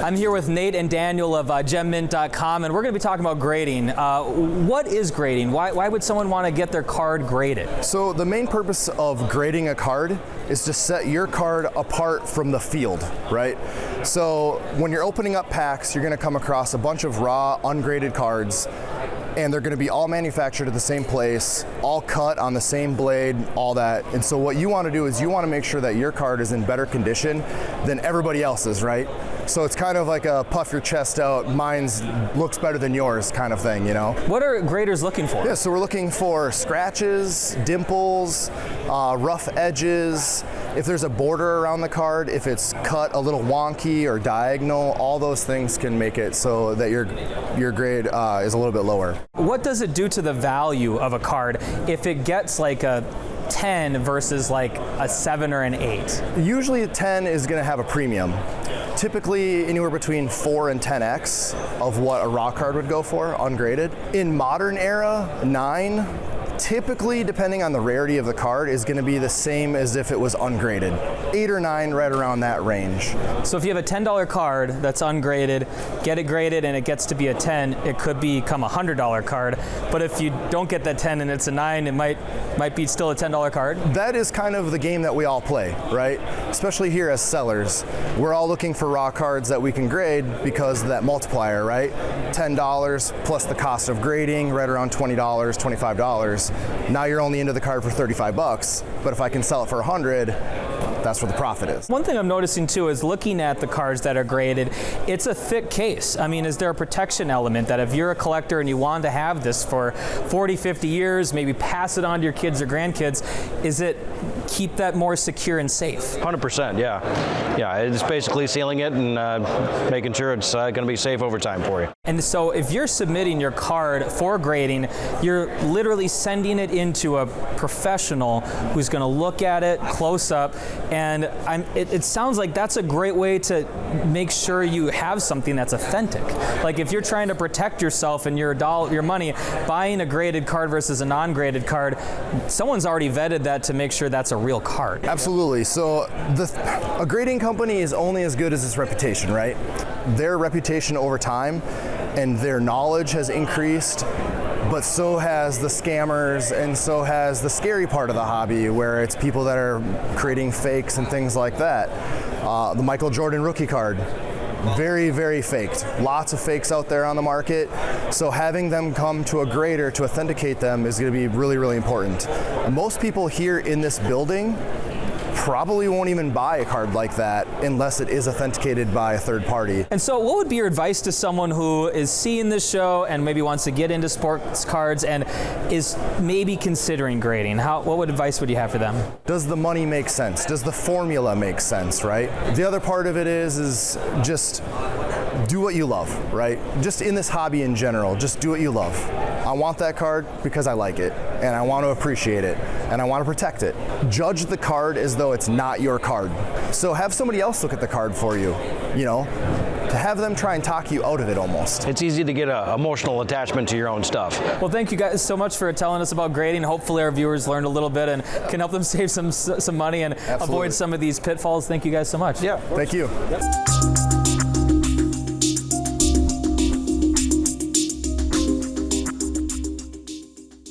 I'm here with Nate and Daniel of GemMint.com, and we're going to be talking about grading. What is grading? Why would someone want to get their card graded? So the main purpose of grading a card is to set your card apart from the field, right? So when you're opening up packs, you're going to come across a bunch of raw, ungraded cards, and they're going to be all manufactured at the same place, all cut on the same blade, all that. And so what you want to do is you want to make sure that your card is in better condition than everybody else's, right? So it's kind of like a puff your chest out, mine's looks better than yours kind of thing, you know? What are graders looking for? Yeah, so we're looking for scratches, dimples, rough edges, if there's a border around the card, if it's cut a little wonky or diagonal, all those things can make it so that your grade is a little bit lower. What does it do to the value of a card if it gets like a 10 versus like a 7 or an 8? Usually a 10 is going to have a premium. Typically anywhere between 4 and 10x of what a raw card would go for, ungraded. In modern era, 9, typically, depending on the rarity of the card, is going to be the same as if it was ungraded. 8 or 9, right around that range. So if you have a $10 card that's ungraded, get it graded and it gets to be a 10, it could become a $100 card. But if you don't get that 10 and it's a 9, it might be still a $10 card. That is kind of the game that we all play, right? Especially here as sellers. We're all looking for raw cards that we can grade because of that multiplier, right? $10 plus the cost of grading, right around $20, $25. Now you're only into the card for 35 bucks, but if I can sell it for 100, that's where the profit is. One thing I'm noticing too is looking at the cards that are graded, it's a thick case. I mean, is there a protection element that if you're a collector and you want to have this for 40, 50 years, maybe pass it on to your kids or grandkids, is it keep that more secure and safe? 100%, yeah. Yeah, it's basically sealing it and making sure it's going to be safe over time for you. And so if you're submitting your card for grading, you're literally sending it into a professional who's going to look at it close up. And it sounds like that's a great way to make sure you have something that's authentic. Like if you're trying to protect yourself and your money, buying a graded card versus a non-graded card, someone's already vetted that to make sure that's a real card. Absolutely. So a grading company is only as good as its reputation, right? Their reputation over time and their knowledge has increased, but so has the scammers and so has the scary part of the hobby where it's people that are creating fakes and things like that. The Michael Jordan rookie card, very, very faked. Lots of fakes out there on the market. So having them come to a grader to authenticate them is going to be really, really important. Most people here in this building probably won't even buy a card like that unless it is authenticated by a third party. And so what would be your advice to someone who is seeing this show and maybe wants to get into sports cards and is maybe considering grading? What advice would you have for them? Does the money make sense? Does the formula make sense, right? The other part of it is just do what you love, right? Just in this hobby in general, just do what you love. I want that card because I like it, and I want to appreciate it, and I want to protect it. Judge the card as though it's not your card. So have somebody else look at the card for you, you know, to have them try and talk you out of it almost. It's easy to get an emotional attachment to your own stuff. Well, thank you guys so much for telling us about grading. Hopefully our viewers learned a little bit and can help them save some money and Absolutely. avoid some of these pitfalls. Thank you guys so much. Yeah. Thank you. Yep.